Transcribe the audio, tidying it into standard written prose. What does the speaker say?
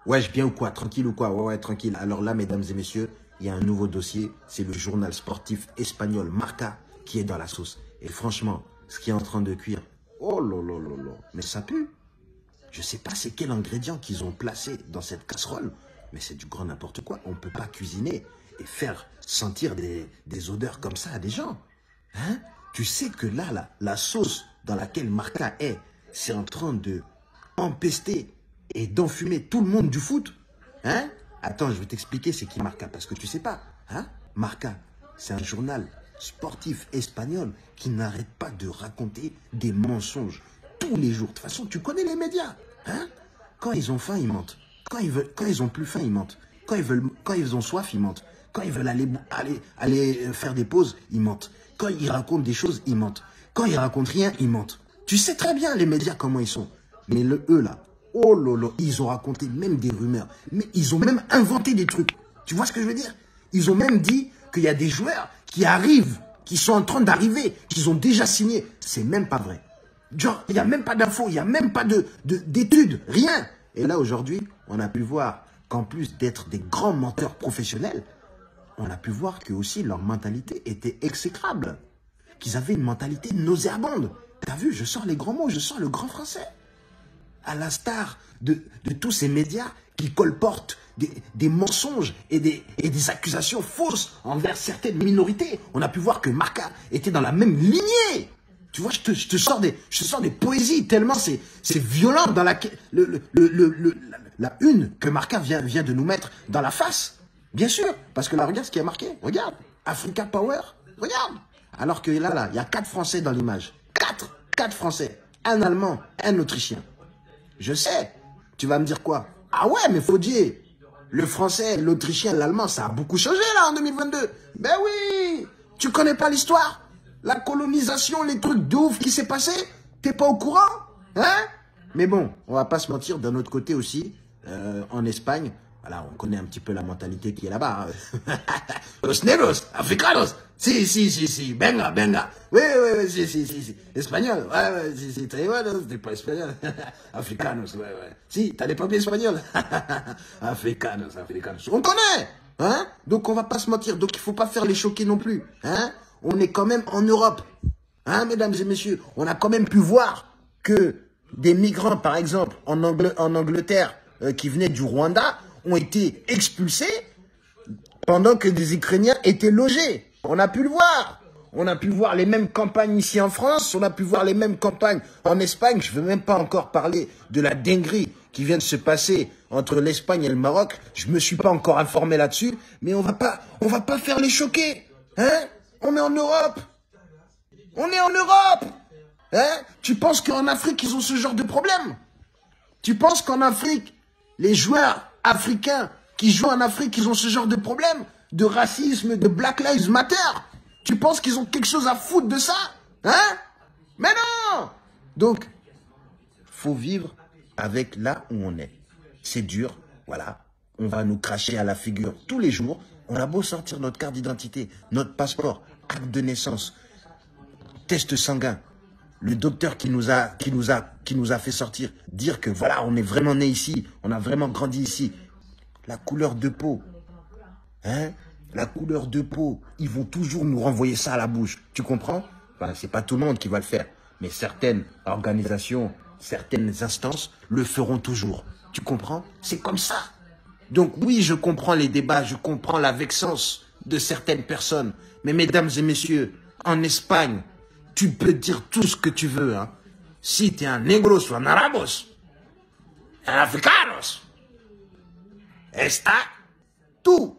Wesh, bien ou quoi? Tranquille ou quoi? Ouais, ouais, tranquille. Alors là, mesdames et messieurs, il y a un nouveau dossier. C'est le journal sportif espagnol Marca qui est dans la sauce. Et franchement, ce qui est en train de cuire, oh là là là là, mais ça pue. Je sais pas c'est quel ingrédient qu'ils ont placé dans cette casserole, mais c'est du grand n'importe quoi. On ne peut pas cuisiner et faire sentir des odeurs comme ça à des gens. Hein? Tu sais que là, la sauce dans laquelle Marca est, c'est en train de empester et d'enfumer tout le monde du foot. Hein? Attends, je vais t'expliquer c'est qui Marca, parce que tu sais pas. Hein? Marca, c'est un journal sportif espagnol qui n'arrête pas de raconter des mensonges tous les jours. De toute façon, tu connais les médias. Hein? Quand ils ont faim, ils mentent. Quand ils ont plus faim, ils mentent. Quand ils ont soif, ils mentent. Quand ils veulent aller faire des pauses, ils mentent. Quand ils racontent des choses, ils mentent. Quand ils racontent rien, ils mentent. Tu sais très bien les médias comment ils sont. Mais eux là, oh lolo, ils ont raconté même des rumeurs. Mais ils ont même inventé des trucs. Tu vois ce que je veux dire? Ils ont même dit qu'il y a des joueurs qui arrivent, qui sont en train d'arriver, qu'ils ont déjà signé. C'est même pas vrai. Genre, il n'y a même pas d'infos, il n'y a même pas d'études, rien. Et là, aujourd'hui, on a pu voir qu'en plus d'être des grands menteurs professionnels, on a pu voir que aussi leur mentalité était exécrable. Qu'ils avaient une mentalité nauséabonde. T'as vu, je sors les grands mots, je sors le grand français. À l'instar de tous ces médias qui colportent des mensonges et des accusations fausses envers certaines minorités. On a pu voir que Marca était dans la même lignée. Tu vois, je te sors des poésies tellement c'est violent dans la une que Marca vient de nous mettre dans la face. Bien sûr, parce que là, regarde ce qui est marqué. Regarde, Africa Power, regarde. Alors que là, il y a 4 Français dans l'image. 4 Français. Un Allemand, un Autrichien. Je sais. Tu vas me dire quoi? Ah ouais, mais faut dire, le Français, l'Autrichien, l'Allemand, ça a beaucoup changé là en 2022. Ben oui. Tu connais pas l'histoire? La colonisation, les trucs de ouf qui s'est passé? T'es pas au courant? Hein? Mais bon, on va pas se mentir, d'un autre côté aussi, en Espagne, voilà, on connaît un petit peu la mentalité qui est là-bas. Hein. Los negros, africanos. Si. Venga. Oui, si. Espagnol. Ouais, si. Très bueno, t'es pas espagnol. Africanos, ouais. Si, t'as les papiers espagnols. Africanos. On connaît. Hein? Donc, on va pas se mentir. Donc, il faut pas faire les choquer non plus. Hein? On est quand même en Europe. Hein, mesdames et messieurs? On a quand même pu voir que des migrants, par exemple, en Angleterre, qui venaient du Rwanda, ont été expulsés pendant que des Ukrainiens étaient logés. On a pu le voir. On a pu voir les mêmes campagnes ici en France. On a pu voir les mêmes campagnes en Espagne. Je ne veux même pas encore parler de la dinguerie qui vient de se passer entre l'Espagne et le Maroc. Je ne me suis pas encore informé là-dessus. Mais on va pas faire les choquer. Hein? On est en Europe. Hein? Tu penses qu'en Afrique, ils ont ce genre de problème? Tu penses qu'en Afrique, les joueurs africains qui jouent en Afrique, ils ont ce genre de problème? De racisme, de Black Lives Matter? Tu penses qu'ils ont quelque chose à foutre de ça? Hein? Mais non! Donc, faut vivre avec là où on est. C'est dur, voilà. On va nous cracher à la figure tous les jours. On a beau sortir notre carte d'identité, notre passeport, acte de naissance, test sanguin. Le docteur qui nous a fait sortir, dire que voilà, on est vraiment né ici, on a vraiment grandi ici. La couleur de peau, hein? La couleur de peau, ils vont toujours nous renvoyer ça à la bouche. Tu comprends? Enfin, c'est pas tout le monde qui va le faire, mais certaines organisations, certaines instances le feront toujours. Tu comprends? C'est comme ça. Donc oui, je comprends les débats, je comprends la vexance de certaines personnes. Mais mesdames et messieurs, en Espagne, tu peux dire tout ce que tu veux. Hein. Si tu es un negros ou un arabos, un africanos, está tout